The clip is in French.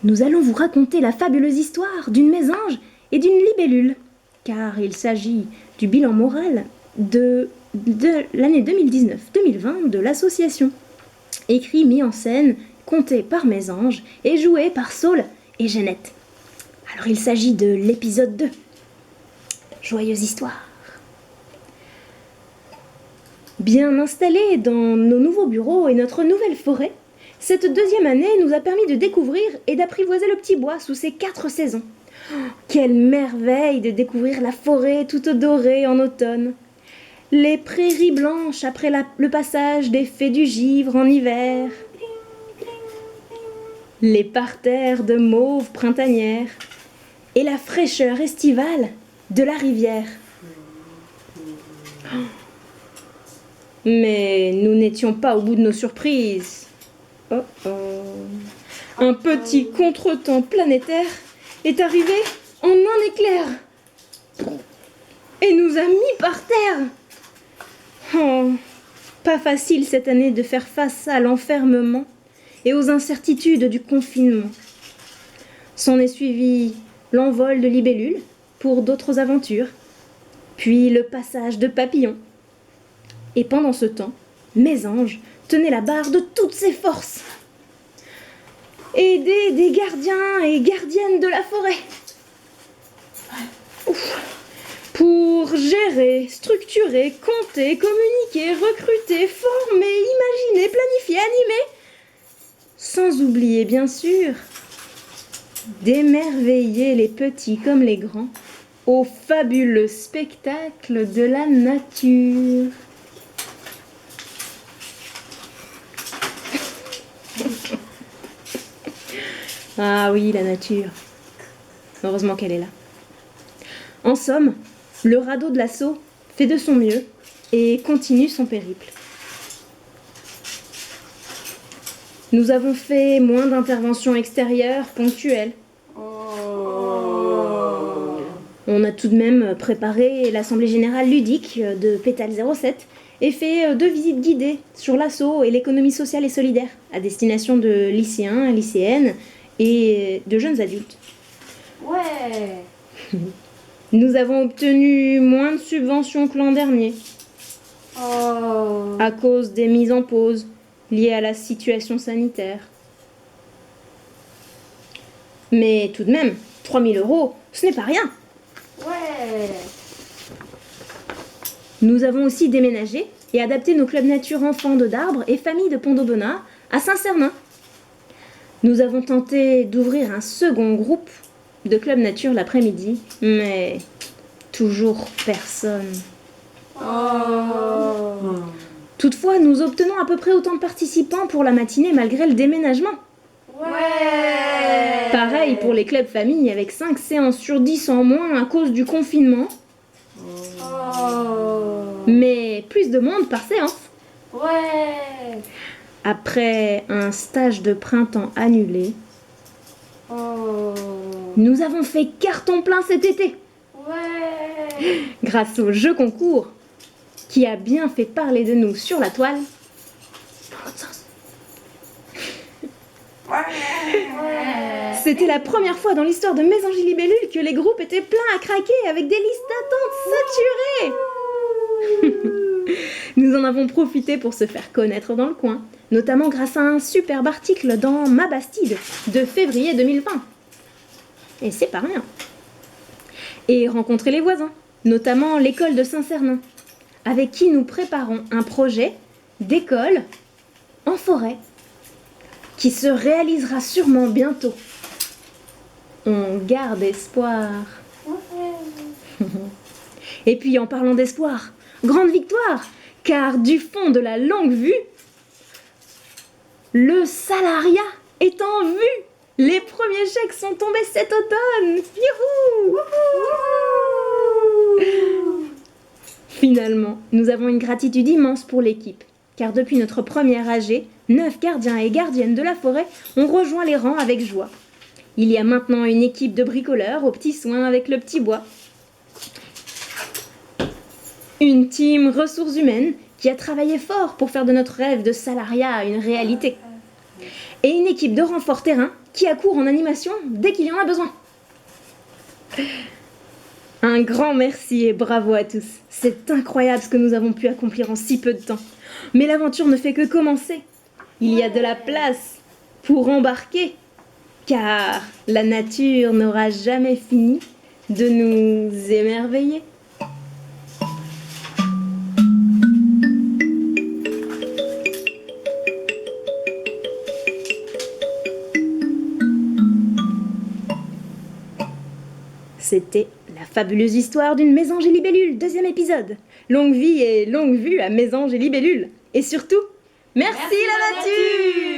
nous allons vous raconter la fabuleuse histoire d'une mésange et d'une libellule, car il s'agit du bilan moral de l'année 2019-2020 de l'association. Écrit, mis en scène, conté par Mésange et joué par Saul et Jeannette. Alors il s'agit de l'épisode 2. Joyeuse histoire. Bien installés dans nos nouveaux bureaux et notre nouvelle forêt, cette deuxième année nous a permis de découvrir et d'apprivoiser le petit bois sous ses 4 saisons. Oh, quelle merveille de découvrir la forêt toute dorée en automne. Les prairies blanches après le passage des fées du givre en hiver. Les parterres de mauve printanière et la fraîcheur estivale de la rivière. Mais nous n'étions pas au bout de nos surprises. Un petit contretemps planétaire est arrivé en un éclair et nous a mis par terre. Oh, pas facile cette année de faire face à l'enfermement et aux incertitudes du confinement. S'en est suivi l'envol de libellules pour d'autres aventures, puis le passage de papillons. Et pendant ce temps, Mésange tenait la barre de toutes ses forces. Aider des gardiens et gardiennes de la forêt. Pour gérer, structurer, compter, communiquer, recruter, former, imaginer, planifier, animer. Sans oublier, bien sûr, d'émerveiller les petits comme les grands au fabuleux spectacle de la nature. Ah oui, la nature. Heureusement qu'elle est là. En somme, le radeau de l'assaut fait de son mieux et continue son périple. Nous avons fait moins d'interventions extérieures ponctuelles. On a tout de même préparé l'assemblée générale ludique de Pétale 07 et fait 2 visites guidées sur l'assaut et l'économie sociale et solidaire à destination de lycéens, lycéennes et de jeunes adultes. Ouais. Nous avons obtenu moins de subventions que l'an dernier à cause des mises en pause liées à la situation sanitaire. Mais tout de même, 3 000 €, ce n'est pas rien. Ouais. Nous avons aussi déménagé et adapté nos clubs nature enfants de Darbre et famille de Pont-d'Aubenas à Saint-Cernin. Nous avons tenté d'ouvrir un second groupe de club nature l'après-midi, mais toujours personne. Toutefois, nous obtenons à peu près autant de participants pour la matinée malgré le déménagement. Ouais. Pareil pour les clubs familles avec 5 séances sur 10 en moins à cause du confinement. Mais plus de monde par séance. Ouais. Après un stage de printemps annulé, nous avons fait carton plein cet été. Ouais. Grâce au jeu concours qui a bien fait parler de nous sur la toile. Dans l'autre sens. C'était la première fois dans l'histoire de Mésange et Libellule que les groupes étaient pleins à craquer avec des listes d'attente saturées. Nous en avons profité pour se faire connaître dans le coin, notamment grâce à un superbe article dans Ma Bastide de février 2020. Et c'est pas rien. Et rencontrer les voisins, notamment l'école de Saint-Cernin, avec qui nous préparons un projet d'école en forêt qui se réalisera sûrement bientôt. On garde espoir. Et puis en parlant d'espoir, grande victoire, car du fond de la longue vue, le salariat est en vue. Les premiers chèques sont tombés cet automne. Youhou! Finalement, nous avons une gratitude immense pour l'équipe, car depuis notre première AG, 9 gardiens et gardiennes de la forêt ont rejoint les rangs avec joie. Il y a maintenant une équipe de bricoleurs aux petits soins avec le petit bois. Une team ressources humaines qui a travaillé fort pour faire de notre rêve de salariat une réalité. Et une équipe de renfort terrain qui accourt en animation dès qu'il y en a besoin. Un grand merci et bravo à tous. C'est incroyable ce que nous avons pu accomplir en si peu de temps. Mais l'aventure ne fait que commencer. Il y a de la place pour embarquer, car la nature n'aura jamais fini de nous émerveiller. C'était la fabuleuse histoire d'une mésange et libellule, 2e épisode. Longue vie et longue vue à Mésange et Libellule. Et surtout, merci la nature!